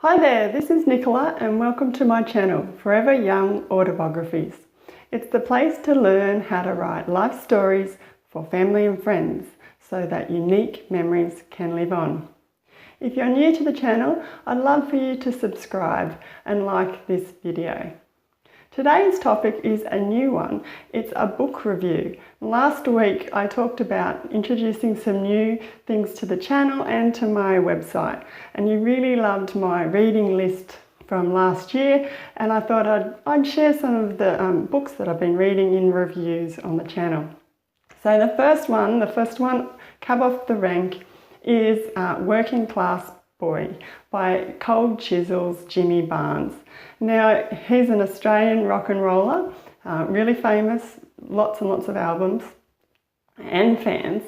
Hi there, this is Nicola and welcome to my channel, Forever Young Autobiographies. It's the place to learn how to write life stories for family and friends so that unique memories can live on. If you're new to the channel, I'd love for you to subscribe and like this video. Today's topic is a new one. It's a book review. Last week I talked about introducing some new things to the channel and to my website, and you really loved my reading list from last year, and I thought I'd share some of the books that I've been reading in reviews on the channel. So the first one, cab off the rank, is Working Class Boy by Cold Chisel's Jimmy Barnes. Now, he's an Australian rock and roller, really famous, lots and lots of albums and fans,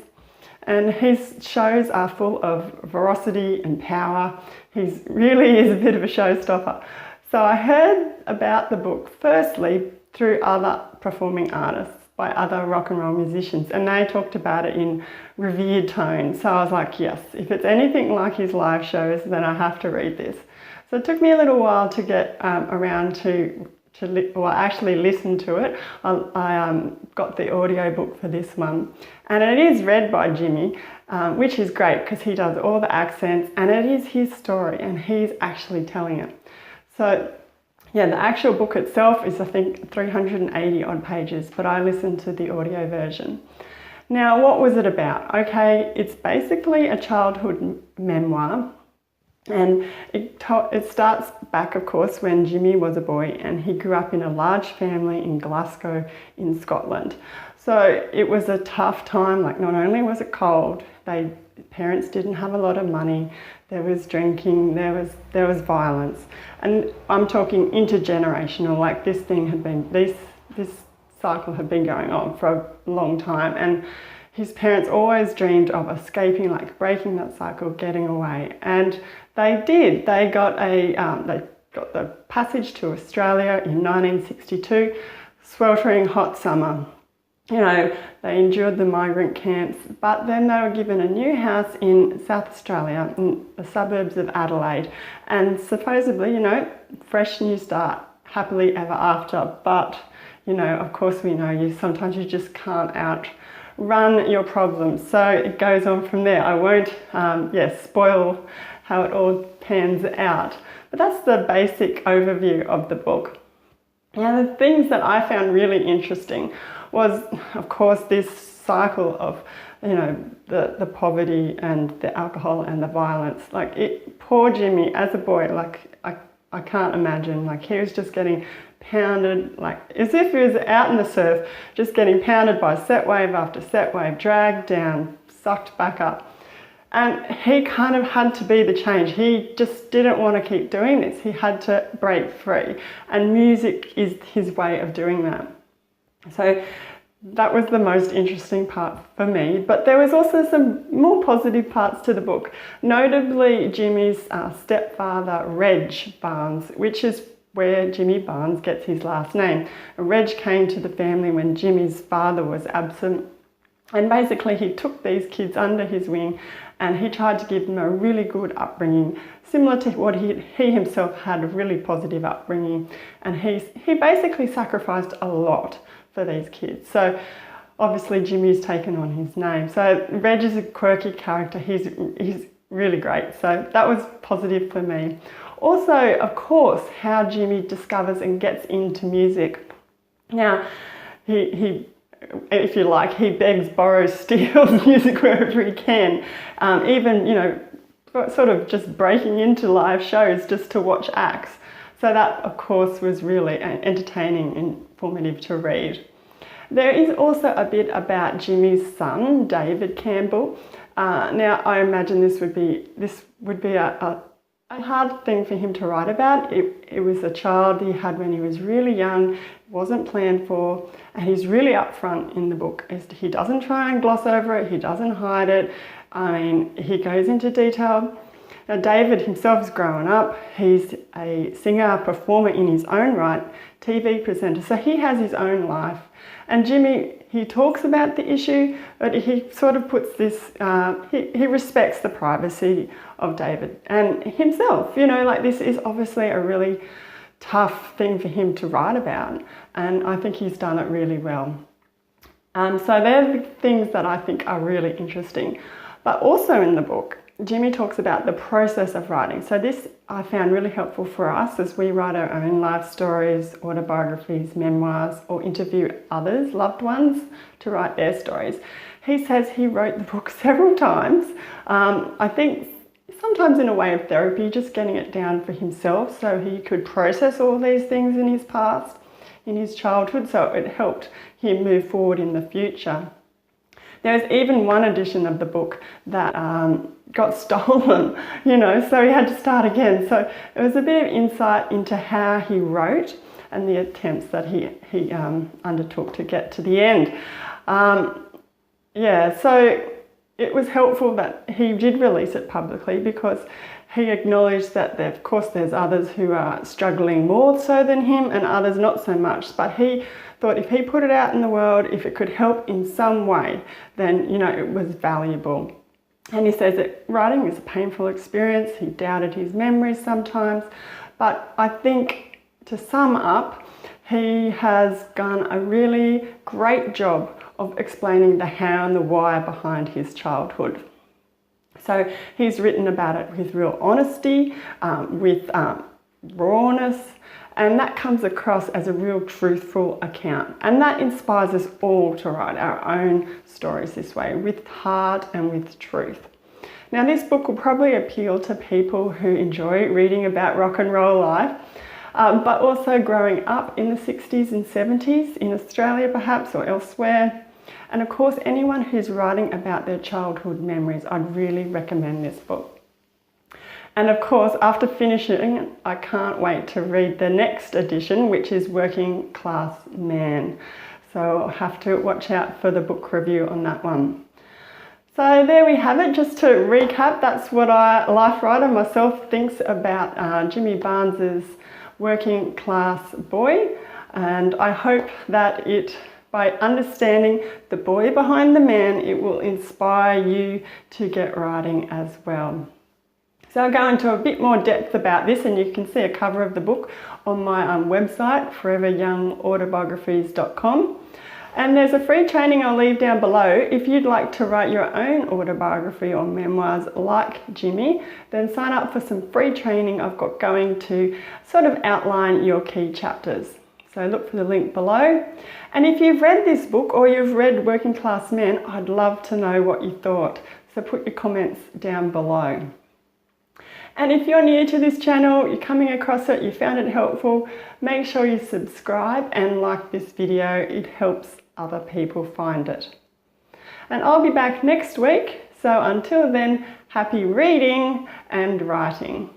and his shows are full of ferocity and power. He really is a bit of a showstopper. So I heard about the book firstly through other performing artists by other rock and roll musicians, and they talked about it in revered tones. So I was like, yes, if it's anything like his live shows, then I have to read this. So it took me a little while to get around to actually listen to it. I got the audio book for this one, and it is read by Jimmy, which is great because he does all the accents, and it is his story and he's actually telling it. So yeah, the actual book itself is, I think, 380 odd pages, but I listened to the audio version. Now, what was it about? Okay, it's basically a childhood memoir, and it starts back, of course, when Jimmy was a boy and he grew up in a large family in Glasgow in Scotland. So it was a tough time. Like, not only was it cold, parents didn't have a lot of money, there was drinking, there was violence, and I'm talking intergenerational. Like, this cycle had been going on for a long time, and his parents always dreamed of escaping, like breaking that cycle, getting away, and they did. They got the passage to Australia in 1962, sweltering hot summer. You know, they endured the migrant camps, but then they were given a new house in South Australia, in the suburbs of Adelaide, and supposedly, you know, fresh new start, happily ever after. But, you know, of course we know sometimes you just can't outrun your problems. So it goes on from there. I won't, spoil how it all pans out, but that's the basic overview of the book. Now, the things that I found really interesting was, of course, this cycle of, you know, the poverty and the alcohol and the violence. Like, poor Jimmy as a boy, like, I can't imagine. Like, he was just getting pounded, like as if he was out in the surf, just getting pounded by set wave after set wave, dragged down, sucked back up. And he kind of had to be the change. He just didn't want to keep doing this. He had to break free, and music is his way of doing that. So that was the most interesting part for me, but there was also some more positive parts to the book, notably Jimmy's stepfather, Reg Barnes, which is where Jimmy Barnes gets his last name. Reg came to the family when Jimmy's father was absent, and basically he took these kids under his wing and he tried to give them a really good upbringing, similar to what he himself had, a really positive upbringing, and he basically sacrificed a lot for these kids. So obviously Jimmy's taken on his name. So Reg is a quirky character. He's really great. So that was positive for me. Also, of course, how Jimmy discovers and gets into music. Now, he if you like, he begs, borrows, steals music wherever he can. Even, you know, sort of just breaking into live shows just to watch acts. So that, of course, was really entertaining and informative to read. There is also a bit about Jimmy's son, David Campbell. Now, I imagine this would be a hard thing for him to write about. It was a child he had when he was really young, wasn't planned for, and he's really upfront in the book. He doesn't try and gloss over it, he doesn't hide it. I mean, he goes into detail. Now, David himself has grown up. He's a singer, performer in his own right, TV presenter. So he has his own life. And Jimmy, he talks about the issue, but he sort of puts this, he respects the privacy of David and himself. You know, like, this is obviously a really tough thing for him to write about. And I think he's done it really well. So they're the things that I think are really interesting. But also in the book, Jimmy talks about the process of writing. So this I found really helpful for us as we write our own life stories, autobiographies, memoirs, or interview others, loved ones, to write their stories. He says he wrote the book several times. I think sometimes in a way of therapy, just getting it down for himself so he could process all these things in his past, in his childhood, so it helped him move forward in the future. There's even one edition of the book that got stolen, you know, so he had to start again. So it was a bit of insight into how he wrote and the attempts that he undertook to get to the end. So it was helpful that he did release it publicly, because he acknowledged that of course there's others who are struggling more so than him and others not so much, but he thought if he put it out in the world, if it could help in some way, then, you know, it was valuable. And he says that writing is a painful experience. He doubted his memories sometimes, but I think, to sum up, he has done a really great job of explaining the how and the why behind his childhood. So he's written about it with real honesty, with rawness, and that comes across as a real truthful account. And that inspires us all to write our own stories this way, with heart and with truth. Now, this book will probably appeal to people who enjoy reading about rock and roll life, but also growing up in the 60s and 70s in Australia perhaps, or elsewhere. And of course, anyone who's writing about their childhood memories, I'd really recommend this book. And of course, after finishing, I can't wait to read the next edition, which is Working Class Man. So I'll have to watch out for the book review on that one. So there we have it. Just to recap, that's what a life writer myself thinks about Jimmy Barnes's Working Class Boy. And I hope that by understanding the boy behind the man, it will inspire you to get writing as well. So I'll go into a bit more depth about this, and you can see a cover of the book on my website, foreveryoungautobiographies.com. And there's a free training I'll leave down below. If you'd like to write your own autobiography or memoirs like Jimmy, then sign up for some free training I've got going to sort of outline your key chapters. So look for the link below. And if you've read this book or you've read Working Class Men, I'd love to know what you thought. So put your comments down below. And if you're new to this channel, you're coming across it, you found it helpful, make sure you subscribe and like this video. It helps other people find it. And I'll be back next week. So until then, happy reading and writing.